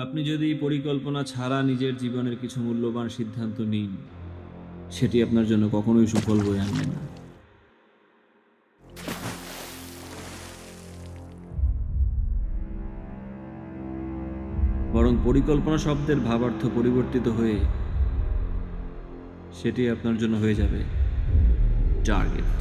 আপনি যদি পরিকল্পনা ছাড়া নিজের জীবনের কিছু মূল্যবান সিদ্ধান্ত নিন, সেটি আপনার জন্য কখনোই সুফল বয়ে আনবে না। বরং পরিকল্পনা শব্দের ভাবার্থ পরিবর্তিত হয়ে সেটি আপনার জন্য হয়ে যাবে টার্গেট।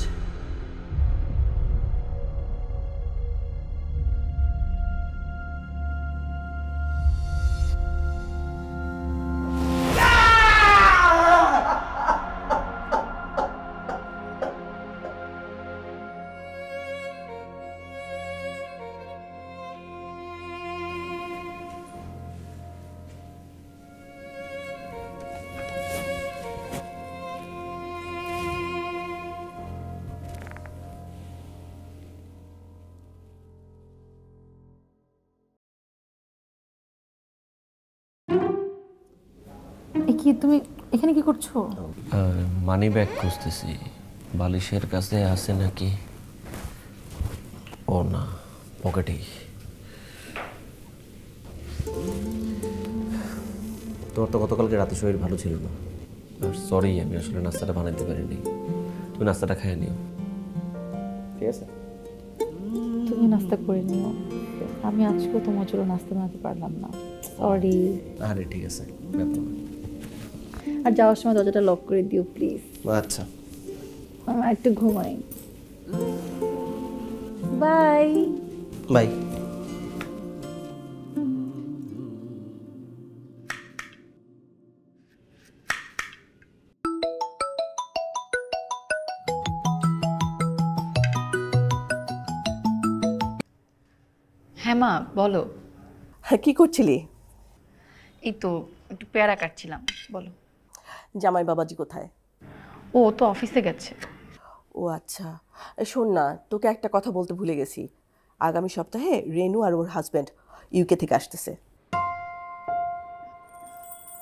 কি তুমি এখানে কি করছো? মানি ব্যাগ খুঁজতেছি, বালিশের কাছে আছে নাকি। ও না, পকেটেই। তোর তো গতকালকে রাতে শরীর ভালো ছিল না। সরি, আমি আসলে নাস্তাটা বানাতে পারিনি। তুমি নাস্তাটা খেয়ে নিও, ঠিক আছে? তুমি নাস্তা করে নিও, আমি আজকে তোমার জন্য নাস্তা বানাতে পারলাম না, সরি। আরে ঠিক আছে, ব্যাপার না। আর যাওয়ার সময় দরজাটা লক করে দিও প্লিজ। আচ্ছা, আমি একটু ঘুমাই। Bye bye. হ্যাঁ মা, বলো। হ্যাঁ, কি করছিলি? এই তো একটু পেয়ারা কাটছিলাম। বলো। জামাই বাবাজি কোথায়? ও তো অফিসে গেছে। ও আচ্ছা, শোন না, তোকে একটা কথা বলতে ভুলে গেছি। আগামী সপ্তাহে রেনু আর ওর হাজব্যান্ড ইউকে থেকে আসতেছে।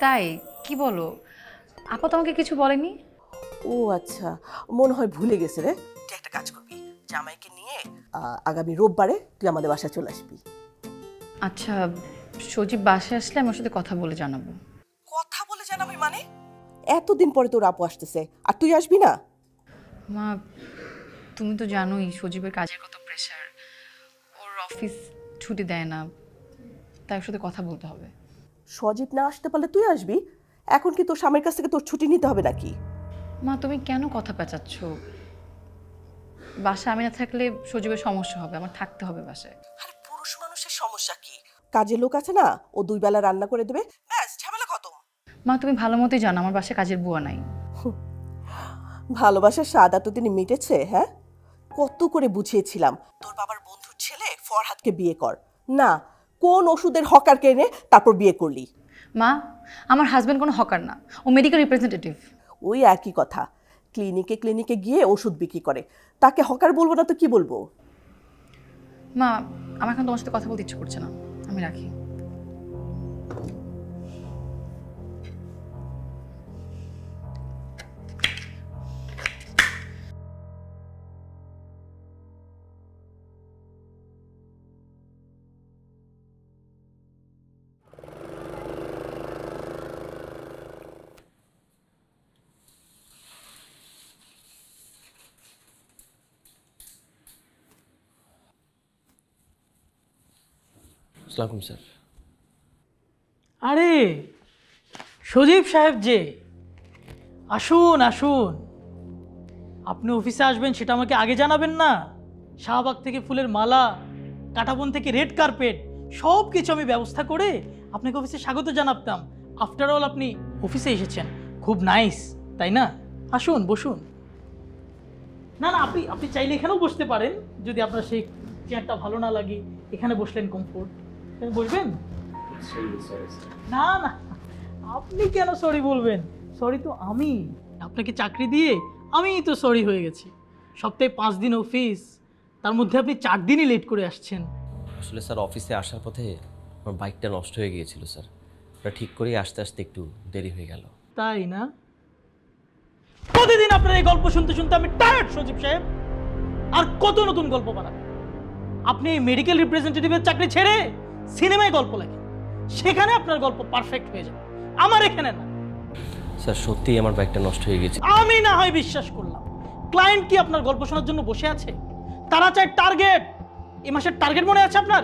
তাই? কি বলো? আপা তোমাকে কিছু বলেনি? ও আচ্ছা, মনে হয় ভুলে গেছে রে। তুই একটা কাজ করবি, জামাইকে নিয়ে আগামী রোববারে তুই আমাদের বাসায় চলে আসবি। আচ্ছা, সজীব বাসায় আসলে আমি ওর সাথে কথা বলে জানাবো। কথা বলে জানাবি মানে? এতদিন পরে তোর আপু আসতেছে আর তুই আসবি না? মা, তুমি তো জানোই সজীবের কাজের কত প্রেশার, ওর অফিস ছুটি দেয় না, তাই ওর সাথে কথা বলতে হবে। সজীব না আসতে পারলে তুই আসবি? এখন কি তোর স্বামীর কাছ থেকে তোর ছুটি নিতে হবে নাকি? মা, তুমি কেন কথা পেঁচাচ্ছ? বাসায় আমি না থাকলে সজীবের সমস্যা হবে, আমার থাকতে হবে বাসায়। আরে পুরুষ মানুষের সমস্যা কি? কাজের লোক আছে না, ও 2 বেলা রান্না করে দেবে, ব্যাস ঝামেলা খতম। মা, তুমি ভালো মতোই জানো আমার বাসায় কাজের বুয়া নাই। ভালোবাসার স্বাদ এতদিন মিটেছে? হ্যাঁ, কত করে বুঝিয়েছিলাম তোর বাবার বন্ধুর ছেলে ফরহাদকে বিয়ে কর। না, কোন ওষুধের হকার কেনে তারপর বিয়ে করলি? মা, আমার হাজবেন্ড কোনো হকার না, ও মেডিকেল রিপ্রেজেন্টেটিভ। ওই একই কথা, ক্লিনিকে ক্লিনিকে গিয়ে ওষুধ বিক্রি করে, তাকে হকার বলবো না তো কি বলবো? মা, আমার এখন তোমার সাথে কথা বলতে ইচ্ছে করছে না, আমি রাখি। আসসালামু স্যার। আরে সজীব সাহেব যে, আসুন আসুন। আপনি অফিসে আসবেন সেটা আমাকে আগে জানাবেন না? শাহবাগ থেকে ফুলের মালা, কাঁটাবন থেকে রেড কার্পেট, সব কিছু আমি ব্যবস্থা করে আপনাকে অফিসে স্বাগত জানাতাম। আফটার অল আপনি অফিসে এসেছেন, খুব নাইস, তাই না? আসুন, বসুন। না না, আপনি আপনি চাইলে এখানেও বসতে পারেন, যদি আপনার সেই চেয়ারটা ভালো না লাগে। এখানে বসলেন কমফোর্ট, এখানে বসবেন। না না, আপনি কেন সরি বলবেন? সরি তো আমি, আপনাকে চাকরি দিয়ে আমিই তো সরি হয়ে গেছি। সপ্তাহে 5 দিন অফিস, তার মধ্যে আপনি 4 দিনই লেট করে আসছেন। আসলে স্যার, অফিসে আসার পথে আমার বাইকটা নষ্ট হয়ে গিয়েছিল স্যার, ওটা ঠিক করে আসতে আসতে একটু দেরি হয়ে গেল। তাই না? প্রতিদিন আপনার এই গল্প শুনতে শুনতে আমি টায়ার্ড সজীব সাহেব। আর কত নতুন গল্প বানাবেন? আপনি মেডিকেল রিপ্রেজেন্টেটিভের চাকরি ছেড়ে সিনেমায় গল্প লেখেন, সেখানে আপনার গল্প পারফেক্ট হয়ে যাবে, আমার এখানে না। স্যার সত্যিই আমার বাইকটা নষ্ট হয়ে গেছে। আমি না হয় বিশ্বাস করলাম, ক্লায়েন্ট কি আপনার গল্প শোনার জন্য বসে আছে? তারা চায় টার্গেট। এই মাসের টার্গেট মনে আছে আপনার?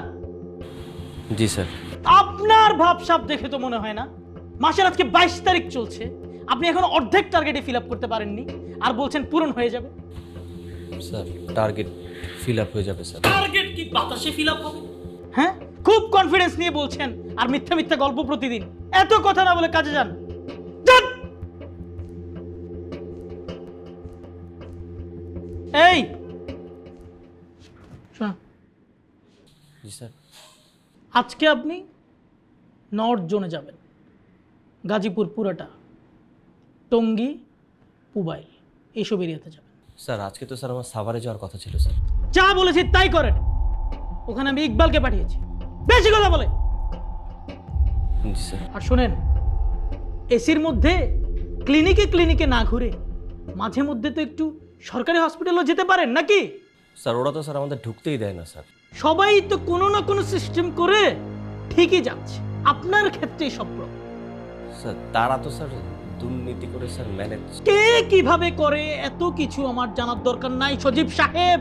জি স্যার। আপনার ভাবসাব দেখে তো মনে হয় না। মাসের আজকে 22 তারিখ চলছে, আপনি এখন অর্ধেক টার্গেটে ফিল আপ করতে পারেননি, আর বলছেন পূরণ হয়ে যাবে। স্যার টার্গেট ফিল আপ হয়ে যাবে স্যার। টার্গেট কি বাতাসে ফিল আপ হবে? হ্যাঁ, খুব কনফিডেন্স নিয়ে বলছেন আর মিথ্যা মিথ্যা গল্প প্রতিদিন। এত কথা না বলে কাজে যান। যান। এই শোনা, জি স্যার। আজকে আপনি নর্থ জোনে যাবেন, গাজীপুর পুরাটা, টঙ্গী, পুবাইল এইসব এরিয়াতে যাবেন। স্যার আজকে তো স্যার আমার সাভারে যাওয়ার কথা ছিল স্যার। যা বলেছি তাই করেন। ওখানে আমি ইকবালকে পাঠিয়েছি, বেশি কথা বলে। জি স্যার। আর শোনেন, এসির মধ্যে ক্লিনিকে ক্লিনিকে না ঘুরে মাঝে মধ্যে তো একটু সরকারি হসপিটালও যেতে পারেন নাকি? স্যার ওরা তো স্যার আমাদের ঢুকতেই দেয় না স্যার। সবাই তো কোনো না কোনো সিস্টেম করে ঠিকই যাচ্ছে, আপনার ক্ষেত্রেই সব প্রবলেম। স্যার তারা তো স্যার দুর্নীতি করে স্যার ম্যানেজ। কে কিভাবে করে এত কিছু আমার জানার দরকার নাই সজীব সাহেব।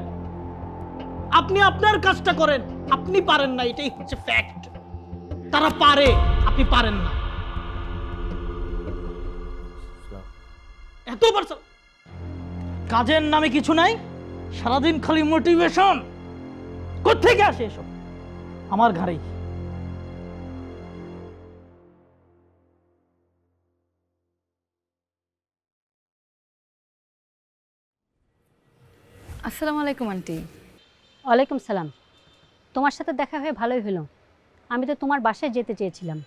আপনি আপনার কাজটা করেন, আপনি পারেন না, এটাই হচ্ছে ফ্যাক্ট। তারা পারে, আপনি পারেন না। এত পারছেন, কাজের নামে কিছু নাই, সারাদিন খালি মোটিভেশন। কোত্থেকে আসে এসব? আমার ঘাড়েই। আসসালামু আলাইকুম আন্টি। ওয়ালাইকুম সালাম। তোমার সাথে দেখা হয়ে ভালোই হলো। আমি তো তোমার বাসায় যেতে চেয়েছিলাম।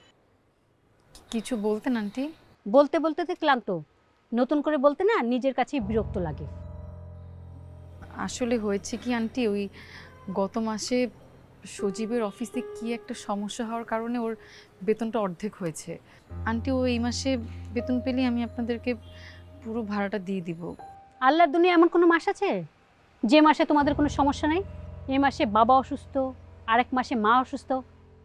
কিছু বলতেন আন্টি? বলতে বলতে তো ক্লান্ত, নতুন করে বলতে না নিজের কাছেই বিরক্ত লাগে। আসলে হয়েছে কি আন্টি, ওই গত মাসে সজীবের অফিসে কি একটা সমস্যা হওয়ার কারণে ওর বেতনটা অর্ধেক হয়েছে। আন্টি ও এই মাসে বেতন পেলেই আমি আপনাদেরকে পুরো ভাড়াটা দিয়ে দিব। আল্লাহর দুনিয়া এমন কোনো মাস আছে যে মাসে তোমাদের কোনো সমস্যা নেই? এই মাসে বাবা অসুস্থ, আরেক মাসে মা অসুস্থ,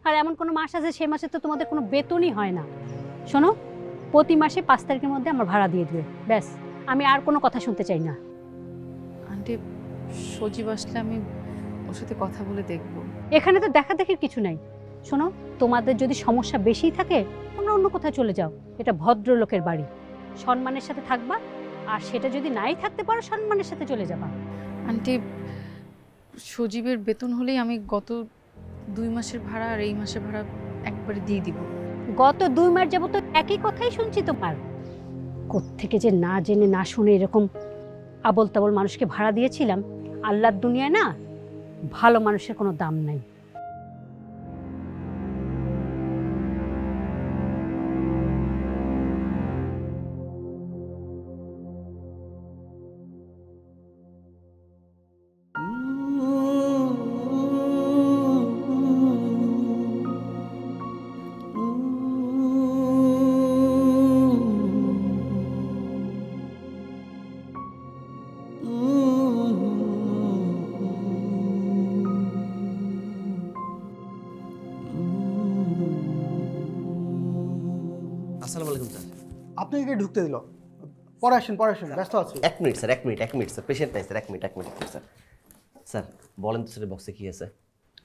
আর এমন কোনো মাস আছে সে মাসে তো তোমাদের কোনো বেতনই হয় না। শোনো, প্রতি মাসে 5 তারিখের মধ্যে আমার ভাড়া দিয়ে দেবে, ব্যাস। আমি আর কোনো কথা শুনতে চাই না। আন্টি সজীব আসলে আমি ওর সাথে কথা বলে দেখব। এখানে তো দেখা দেখির কিছু নাই। শোনো, তোমাদের যদি সমস্যা বেশি থাকে তোমরা অন্য কোথাও চলে যাও, এটা ভদ্রলোকের বাড়ি, সম্মানের সাথে থাকবা। আর সেটা যদি নাই থাকতে পারো, সম্মানের সাথে চলে যাবা। আন্টি সজীবের বেতন হলেই আমি গত 2 মাসের ভাড়া আর এই মাসের ভাড়া একবারে দিয়ে দিব। গত 2 মাস যাবত তো একই কথাই শুনছি তোমার। কোত্থেকে যে না জেনে না শুনে এরকম আবল তাবল মানুষকে ভাড়া দিয়েছিলাম। আল্লাহর দুনিয়ায় না ভালো মানুষের কোনো দাম নাই। আসসালামু আলাইকুম স্যার। আপনাকে ঢুকতে দিল? পরে আসেন ব্যস্ত আছি। এক মিনিট স্যার, পেশেন্ট নাই স্যার, এক মিনিট স্যার। স্যার বলেন তো স্যার বক্সে কি আছে?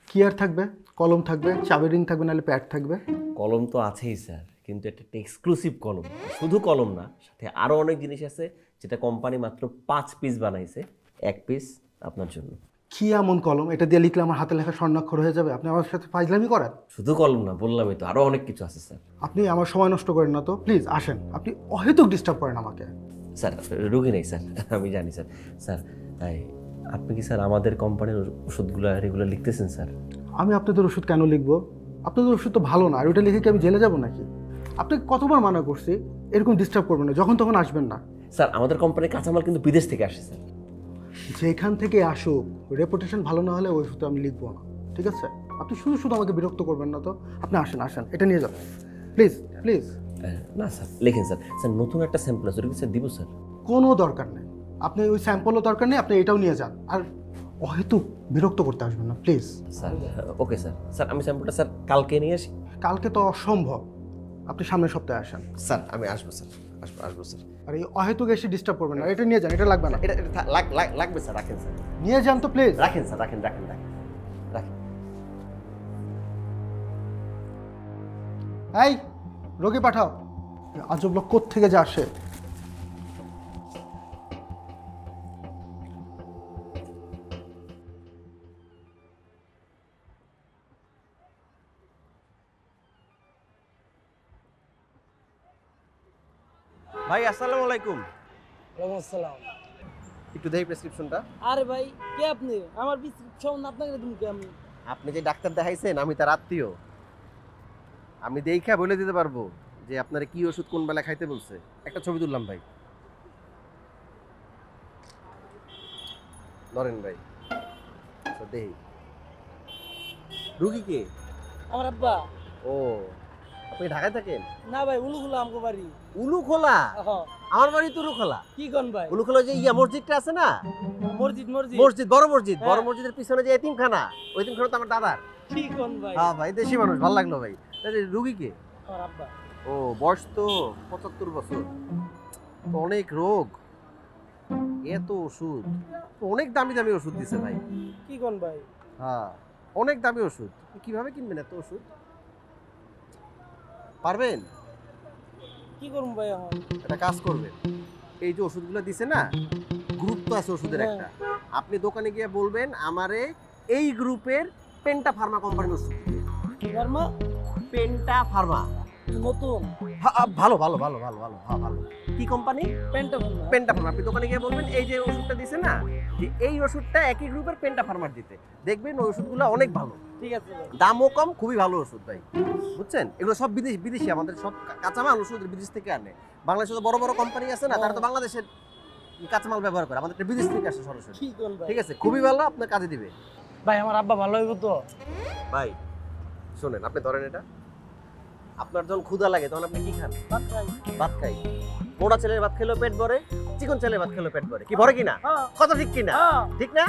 কি আর থাকবে? কলম থাকবে, চাবি রিং থাকবে, নাহলে প্যাড থাকবে। কলম তো আছেই স্যার, কিন্তু এটা একটা এক্সক্লুসিভ কলম। শুধু কলম না, সাথে আরও অনেক জিনিস আছে যেটা কোম্পানি মাত্র 5 পিস বানাইছে। 1 পিস আপনার জন্য। কি এমন কলম? এটা দিয়ে লিখলে আমার হাতে লেখা স্বর্ণাক্ষর হয়ে যাবে? আপনি আমার সাথে ফাইজলামি করেন? শুধু কলম না, বললামই তো আরও অনেক কিছু আছে স্যার। আপনি আমার সময় নষ্ট করেন না তো, প্লিজ আসেন। আপনি অহেতুক ডিস্টার্ব করেন আমাকে। স্যার রুগী নেই স্যার, আমি জানি স্যার। স্যার আপনি কি স্যার আমাদের কোম্পানির ওষুধগুলো রেগুলার লিখতেছেন স্যার? আমি আপনাদের ওষুধ কেন লিখবো? আপনাদের ওষুধ তো ভালো না, আর ওইটা লিখে কি আমি জেলে যাবো নাকি? আপনাকে কতবার মানা করছি এরকম ডিস্টার্ব করবেন না, যখন তখন আসবেন না। স্যার আমাদের কোম্পানির কাঁচামাল কিন্তু বিদেশ থেকে আসে স্যার। যেখান থেকে আসুক, রেপুটেশন ভালো না হলে ওই ওষুধ আমি লিখবো না, ঠিক আছে? আপনি শুধু শুধু আমাকে বিরক্ত করবেন না তো। আপনি আসেন, এটা নিয়ে যান প্লিজ। না স্যার লিখেন স্যার। স্যার নতুন একটা স্যাম্পল আছে, ওটা কি স্যার দিব স্যার? কোনো দরকার নেই, আপনি ওই স্যাম্পলও দরকার নেই, আপনি এটাও নিয়ে যান। আর অহেতুক বিরক্ত করতে আসবেন না please. Sir okay sir. Sir আমি স্যাম্পলটা স্যার কালকে নিয়ে আসি। কালকে তো অসম্ভব, আপনি সামনের সপ্তাহে আসেন। স্যার আমি আসবো স্যার, আসবো স্যার। আর এই অহেতুক এসে ডিস্টার্ব করবেন না, এটা নিয়ে যান, এটা লাগবে না। এটা লাগবে স্যার, রাখেন স্যার, নিয়ে যান তো প্লিজ। রাখেন স্যার, রাখেন। এই রোগী পাঠাও, আজব লোক কোত্থেকে যে আসে। ভাই আসসালামু আলাইকুম। ওয়ালাইকুম আসসালাম। একটু দেই প্রেসক্রিপশনটা। আরে ভাই কে আপনি? আমার প্রেসক্রিপশন আপনাকে তুমি কে? আপনি যে ডাক্তার দেখাইছেন আমি তার আত্মীয়, আমি দেখা বলে দিতে পারবো যে আপনার কি ওষুধ কোন বেলা খাইতে বলছে। একটা ছবি তুললাম ভাই, ধরেন ভাই। আচ্ছা দেই, রুগী কে? আমার আব্বা। ও আপনি ঢাকায় থাকেন? না ভাই, উলুখোলা আমগো বাড়ি। উলুখোলা? আমার বাড়ি তো উলুখোলা। কি কোন ভাই? উলুখোলা যে মসজিদটা আছে না, মসজিদ বড় মসজিদ, বড় মসজিদের পিছনে যে এতিমখানা, ওই এতিমখানা তো আমার দাদার। কি কোন ভাই? হ্যাঁ ভাই, দেশি মানুষ, ভালো লাগলো ভাই। রুগী কে? আমার আব্বা। ও বয়স তো 75 বছর, তো অনেক রোগ, এত ওষুধ, অনেক দামি দামি ওষুধ দিছে ভাই। কি কোন ভাই? হ্যাঁ অনেক দামি ওষুধ, কিভাবে কিনবেন এত ওষুধ? পারবেন? কি করুম ভাই এখন? একটা কাজ করবেন, এই যে ওষুধগুলো দিছে না, গ্রুপ তো আছে ওষুধের একটা, আপনি দোকানে গিয়ে বলবেন আমারে এই গ্রুপের পেন্টা ফার্মা কোম্পানির ওষুধ দিতে। ফার্মা? পেন্টা ফার্মা নতুন? ভালো ভালো ভালো ভালো ভালো, হ্যাঁ ভালো। কি company? Penta Pharma. Penta Pharma. আপনি দোকানে গিয়ে বলবেন এই যে ওষুধটা দিছে না, যে এই ওষুধটা একই গ্রুপের পেন্টা ফার্মার দিতে, দেখবেন ওই ওষুধগুলো অনেক ভালো, ঠিক আছে ভাই। দামও কম, খুবই ভালো ওষুধ ভাই, বুঝছেন? এগুলো সব বিদেশি, আমাদের সব কাঁচামাল ওষুধ বিদেশ থেকে আনে। বাংলাদেশে তো বড় বড় কোম্পানি আছে না, তারা তো বাংলাদেশের কাঁচামাল ব্যবহার করে, আমাদের বিদেশ থেকে আসে সরাসরি। কি কোন ভাই? ঠিক আছে, খুবই ভালো, আপনার কাজে দিবে ভাই। আমার আব্বা ভালো হইব তো? ভাই শোনেন, আপনি ধরেন এটা, আপনার যখন ক্ষুধা লাগে তখন আপনি কি খান? ভাত খাই। মোটা ছেলের ভাত খেলেও পেট ভরে, চিকন ছেলের ভাত খেলেও পেট ভরে, কি ভরে কিনা? কথা ঠিক কিনা? ঠিক না?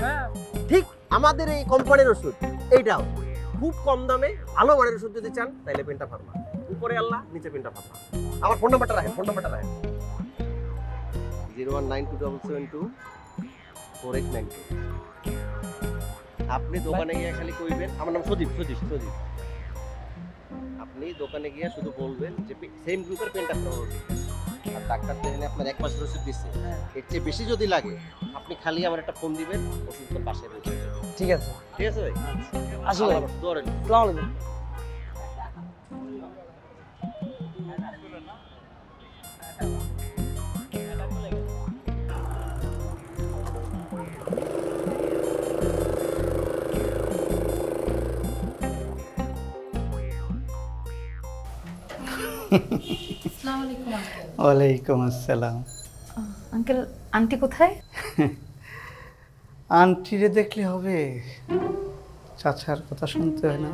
ঠিক আমাদের এই কোম্পানির ওষুধ এইটাও খুব কম দামে ভালো মানের ওষুধ যদি চান তাহলে পেন্টা ফার্মা, উপরে আল্লাহ নিচে পেন্টা ফার্মা। আমার ফোন নাম্বারটা রাখেন, 01927724892। আপনি দোকানে গিয়ে খালি কইবেন আমার নাম সজীব। আপনি দোকানে গিয়ে শুধু বলবেন যে সেম গ্রুপের পেন্টা ফার্মা, আর ডাক্তার দেখেন আপনার 1 মাসের ওষুধ দিচ্ছে, এর চেয়ে বেশি যদি লাগে আপনি খালি আমার একটা ফোন দিবেন, ওষুধ তো পাশে রয়েছে। ঠিক আছে ভাই? আসো ভাই। ধরেন। আসসালামু আলাইকুম। আসসালামু আলাইকুম আঙ্কেল। ওয়ালাইকুম আসসালাম। আঙ্কেল, আন্টি কোথায়? আন্টিরে দেখলে হবে, চাচার কথা শুনতে হয় না?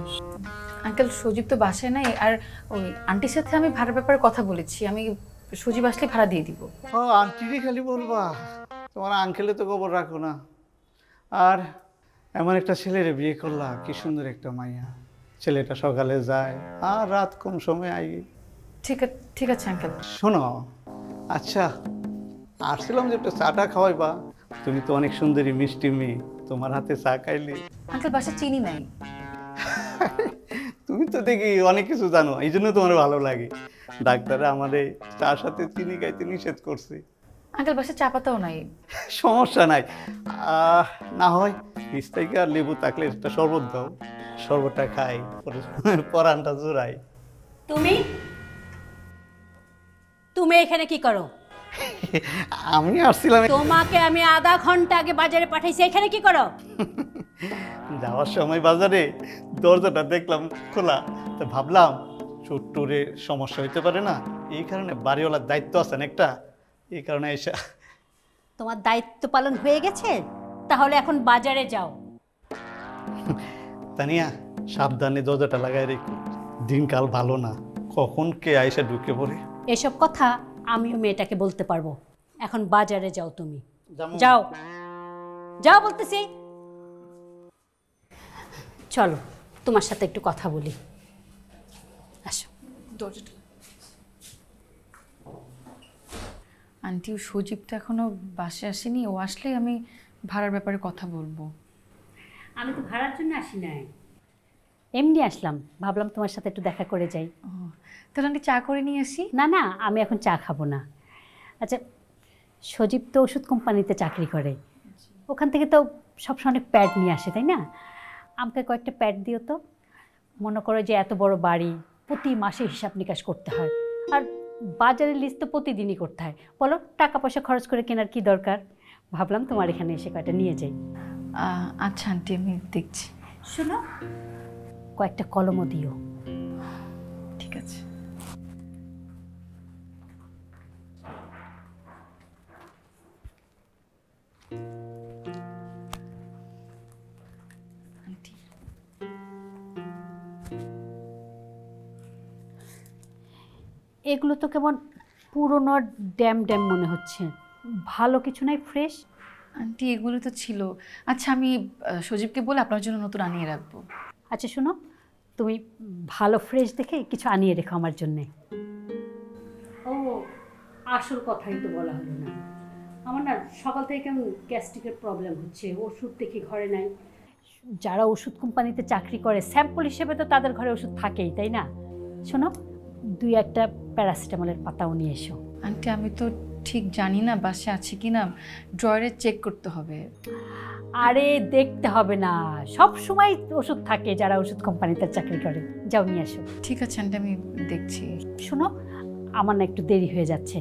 আঙ্কেল সজীব তো বাসায় নাই, আর ওই আন্টির সাথে আমি ভাড়ার ব্যাপারে কথা বলেছি, আমি সজীব আসলে ভাড়া দিয়ে দিব। ও আন্টিরই খালি বলবা, তোমার আঙ্কেলে তো খবর রাখো না। আর এমন একটা ছেলেরে বিয়ে করলা, কি সুন্দর একটা মাইয়া, ছেলেটা সকালে যায় আর রাত কোন সময় আই। ঠিক আছে আঙ্কেল। শোনো, আচ্ছা আসছিলাম যে একটু চাটা খাওয়াইবা, তুমি তো অনেক সুন্দরী মিষ্টি মেয়ে, তোমার হাতে চা খাইলে। আঙ্কেল বাসা চিনি নাই। তুমি তো দেখি অনেক কিছু জানো, এই জন্য তোমার ভালো লাগে। ডাক্তারে আমাদের চার সাথে চিনি খাইতে নিষেধ করছে। আঙ্কেল বাসা চা পাতাও নাই। সমস্যা নাই, না হয় ফ্রিজ থেকে আর লেবু থাকলে একটা শরবত দাও, শরবতটা খাই, পরানটা জোড়াই। তুমি তুমি এখানে কি করো? আমি আসছিলাম, তোমাকে আমি আধা ঘন্টা আগে বাজারে পাঠাইছি, এখানে কি করো? যাওয়ার সময় বাজারে দরজাটা দেখলাম খোলা, তো ভাবলাম ছোট্টরে সমস্যা হইতে পারে না, এই কারণে বাড়িওয়ালার দায়িত্ব আছেন একটা, এই কারণে এসে। তোমার দায়িত্ব পালন হয়ে গেছে, তাহলে এখন বাজারে যাও। তানিয়া সাবধানে দরজাটা লাগাই রেখো, দিনকাল ভালো না, কখন কে আইসা ঢুকে পড়ে। এসব কথা আমিও মেয়েটাকে বলতে পারবো। এখন বাজারে যাও, তুমি যেমন- যাও যাও বলতেছি। চলো তোমার সাথে একটু কথা বলি। দরজাটা আন্টি সজীব তো এখনো বাসে আসেনি, ও আসলে আমি ভাড়ার ব্যাপারে কথা বলবো। আমি তো ভাড়ার জন্য আসি নাই, এমনি আসলাম, ভাবলাম তোমার সাথে একটু দেখা করে যাই। তাহলে আন্টি চা করে নিয়ে আসি। না না, আমি এখন চা খাবো না। আচ্ছা, সজীব তো ওষুধ কোম্পানিতে চাকরি করে, ওখান থেকে তো সবসময় অনেক প্যাড নিয়ে আসে, তাই না? আমাকে কয়েকটা প্যাড দিও তো। মনে করো যে এত বড় বাড়ি, প্রতি মাসে হিসাব নিকাশ করতে হয়, আর বাজারের লিস্ট তো প্রতিদিনই করতে হয়। বলো, টাকা পয়সা খরচ করে কেনার কি দরকার? ভাবলাম তোমার এখানে এসে কয়েকটা নিয়ে যাই। আচ্ছা আন্টি, আমি দেখছি। শোনো, কয়েকটা কলমও দিও। ঠিক আছে। আন্টি এগুলো তো কেমন পুরনো ড্যাম ড্যাম মনে হচ্ছে, ভালো কিছু নাই, ফ্রেশ? আন্টি এগুলো তো ছিল। আচ্ছা, আমি সজীবকে বলে আপনার জন্য নতুন আনিয়ে রাখবো। আচ্ছা শোনো, তুমি ভালো ফ্রেশ দেখে কিছু আনিয়ে রেখো আমার জন্যে। ও, আসল কথাই তো বলা হলো না। আমার না সকাল থেকে কেমন গ্যাস্ট্রিকের প্রবলেম হচ্ছে, ওষুধ দেখি ঘরে নাই। যারা ওষুধ কোম্পানিতে চাকরি করে স্যাম্পল হিসেবে তো তাদের ঘরে ওষুধ থাকেই, তাই না? শোনো, 2-1টা প্যারাসিটামলের পাতাও নিয়ে এসো। আন্টি আমি তো ঠিক জানি না বাসে আছে কি না, ড্রয়ারে চেক করতে হবে। আরে দেখতে হবে না, সব সময় ওষুধ থাকে যারা ওষুধ কোম্পানিতে চাকরি করে। যাও নিয়ে আসো। ঠিক আছে আন্টি, আমি দেখছি। শোনো, আমার না একটু দেরি হয়ে যাচ্ছে,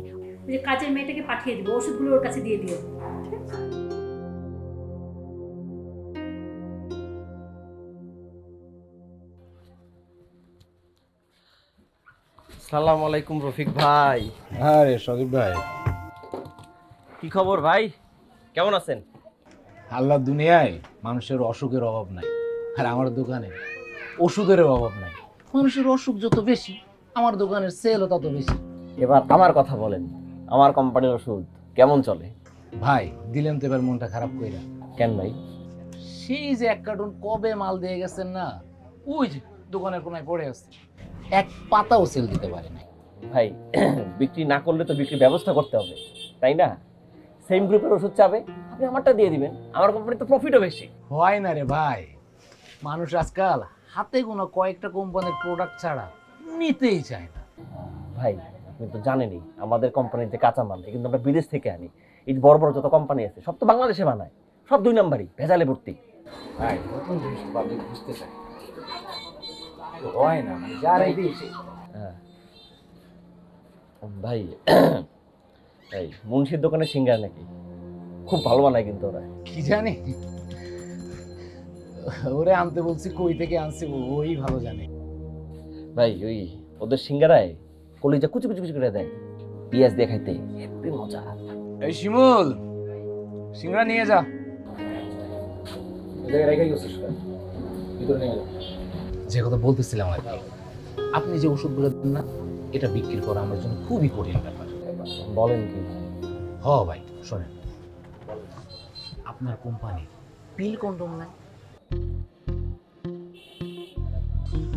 ওই যে কাজের মেয়েটাকে পাঠিয়ে দিব, ওষুধগুলো ওর কাছে দিয়ে দিও। আসসালামু আলাইকুম রফিক ভাই। আরে সজীব ভাই, কি খবর ভাই, কেমন আছেন? আল্লাহ দুনিয়ায় মানুষের অসুখের অভাব নাই, আর আমার দোকানে ওষুধের অভাব নাই। মানুষের অসুখ যত বেশি, আমার দোকানের সেলও তত বেশি। এবার আমার কথা বলেন, আমার কোম্পানির ওষুধ কেমন চলে? ভাই দিলেন তো এবার মনটা খারাপ কইরা। কেন ভাই? সেই যে 1 কার্টুন কবে মাল দিয়ে গেছেন না, ওই যে দোকানের কোনায় পড়ে আছে, এক পাতাও সেল দিতে পারে না। ভাই বিক্রি না করলে তো বিক্রির ব্যবস্থা করতে হবে, তাই না? সেম গ্রুপের ওষুধ চাবে, আপনি আমারটা দিয়ে দিবেন, আমার কোম্পানি তো প্রফিটও বেশি। হয় না রে ভাই, মানুষ আজকাল হাতে গোনা কয়েকটা কোম্পানির প্রোডাক্ট ছাড়া নিতেই চায় না। ভাই আপনি তো জানেনই আমাদের কোম্পানির যে কাঁচামাল কিন্তু আমরা বিদেশ থেকে আনি। এই যে বড় বড় যত কোম্পানি আছে সব তো বাংলাদেশে বানায়, সব 2 নাম্বারই, ভেজালে ভর্তি। ভাই নতুন জিনিস পাবলিক বুঝতে চায়, হয় না, যারাই দিয়েছে। হ্যাঁ ভাই, এই মুন্সির দোকানে সিঙ্গার নাকি খুব ভালো বানায় কিন্তু ওরা। কি জানি, ওরে আনতে বলছি, কই থেকে আনছে ওই ভালো জানে। ভাই ওই ওদের সিঙ্গারায় কলিজা কুচি কুচি কুচি করে দেয়, পেঁয়াজ দিয়ে খাইতে হেব্বি মজা। এই শিমুল, সিঙ্গড়া নিয়ে যা। যে কথা বলতেছিলাম আর কি, আপনি যে ওষুধগুলো দেন না, এটা বিক্রি করা আমার জন্য খুবই কঠিন ব্যাপার। বলেন কি? হ ভাই শোনেন, আপনার কোম্পানি পিল কন্ডম নাই?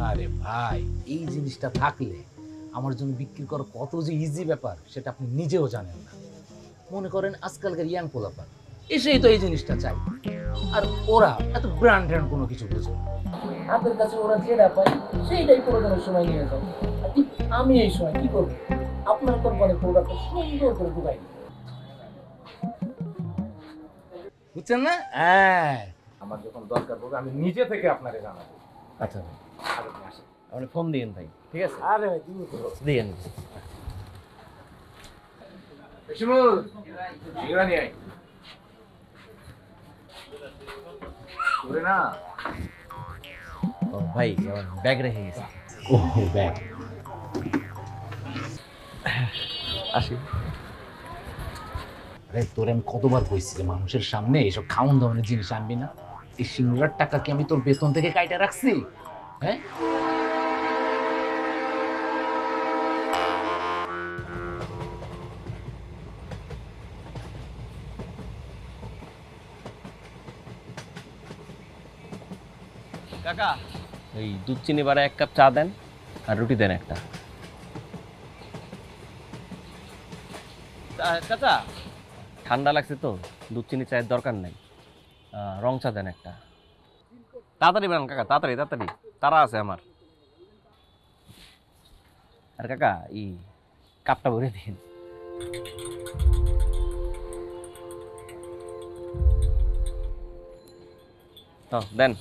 আরে ভাই, এই জিনিসটা থাকলে আমার জন্য বিক্রি করা কত যে ইজি ব্যাপার সেটা আপনি নিজেও জানেন না। মনে করেন আজকালকার ইয়াং পোলাপান এসেই তো এই জিনিসটা চাই, আর ওরা এত ব্র্যান্ড কোনো কিছু বুঝে না। আপনার কাছে ওরা যেটা পায় সেইটাই প্রয়োজনের সময় নিয়ে যায়, আর ঠিক আমি এই সময় কি করবো, আপনার কোম্পানির প্রোডাক্ট সুন্দর করে ঢুকাই, বুঝছেন না? হ্যাঁ, আমার যখন দরকার পড়বে আমি নিজে থেকে আপনাকে জানাবো। আচ্ছা ভাই, আপনি ফোন দিয়েন ভাই, ঠিক আছে? আরে ভাই দিয়েন। শিমুল, সিঙ্গড়া নিয়ে আয়। ওরে না, ও ভাই আমার ব্যাগ রেখে গেছে। ও ব্যাগ, আসি। আরে তোরে আমি কতবার কইছি যে মানুষের সামনে এইসব খাওন দাওয়ানোর জিনিস আনবি না। এই সিঙ্গড়ার টাকা কি আমি তোর বেতন থেকে কাইটা রাখছি? হ্যাঁ, কাকা ওই দুধ চিনি বাড়া 1 কাপ চা দেন আর রুটি দেন একটা। চাচা ঠান্ডা লাগছে তো, দুধ চিনি চায়ের দরকার নাই, রং চা দেন একটা। তাড়াতাড়ি বানান কাকা, তাড়াতাড়ি তাড়াতাড়ি, তারা আছে আমার। আর কাকা কাপটা ভরে দিন। দেন।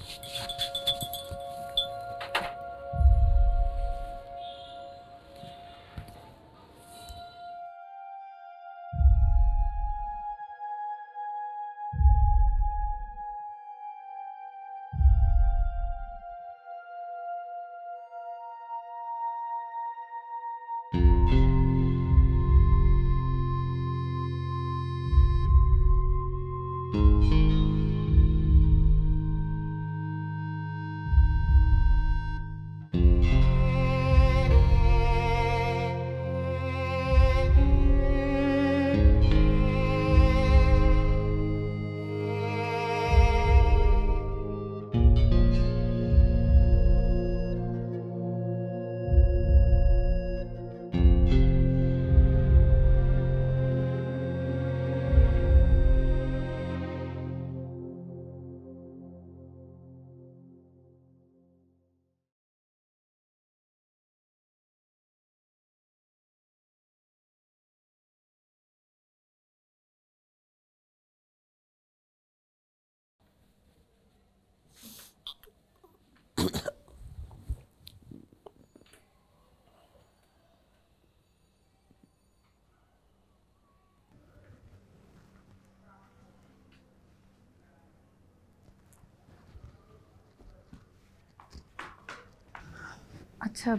আচ্ছা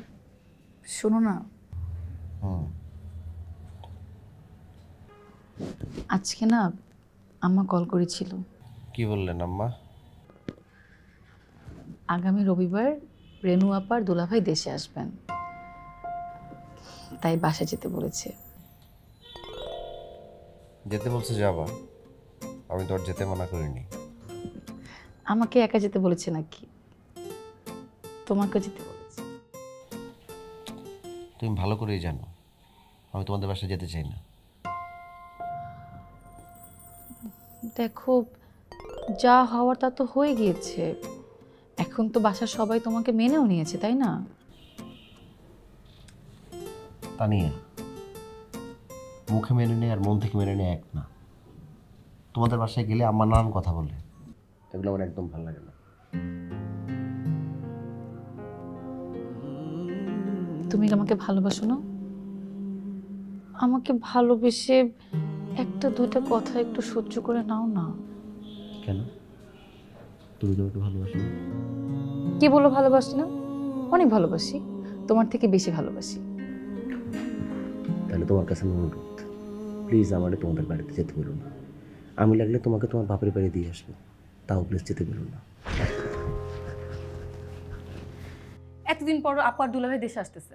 শোনো না, আজকে না আম্মা কল করেছিল। কি বললেন আম্মা? আগামী রবিবার রেনু আপার দুলাভাই দেশে আসবেন, তাই বাসা যেতে বলেছে। যেতে বলছে যাবা, আমি তো আর যেতে মানা করিনি। আমাকে একা যেতে বলেছে নাকি? তোমাকে যেতে বলেছে। তুমি ভালো করেই জানো আমি তোমাদের বাসায় যেতে চাই না। দেখো, যা হওয়ার তা তো হয়ে গিয়েছে, এখন তো বাসার সবাই তোমাকে মেনেও নিয়েছে, তাই না? তানিয়া, মুখে মেনে নেয় আর মন থেকে মেনে নেয় এক না। তোমাদের বাসায় গেলে আমার নানান কথা বলে, এগুলো আমার একদম ভালো লাগে না। তুমি কি আমাকে ভালোবাসো না? আমাকে ভালোবেসে একটা দুইটা কথা একটু সহ্য করে নাও না। কেন? তুমি তো আমাকে ভালোবাসো না? কি বলো ভালোবাসি না? অনেক ভালোবাসি, তোমার থেকে বেশি ভালোবাসি। তাহলে তোমার কাছে অনুরোধ, প্লিজ আমাকে তোমাদের বাড়িতে যেতে বলো না। আমি লাগলে তোমাকে তোমার বাপের বাড়ি দিয়ে আসবো, তাও প্লিজ যেতে বলো না। এতদিন পর আপার দুলাভাই দেশে আসতেছে,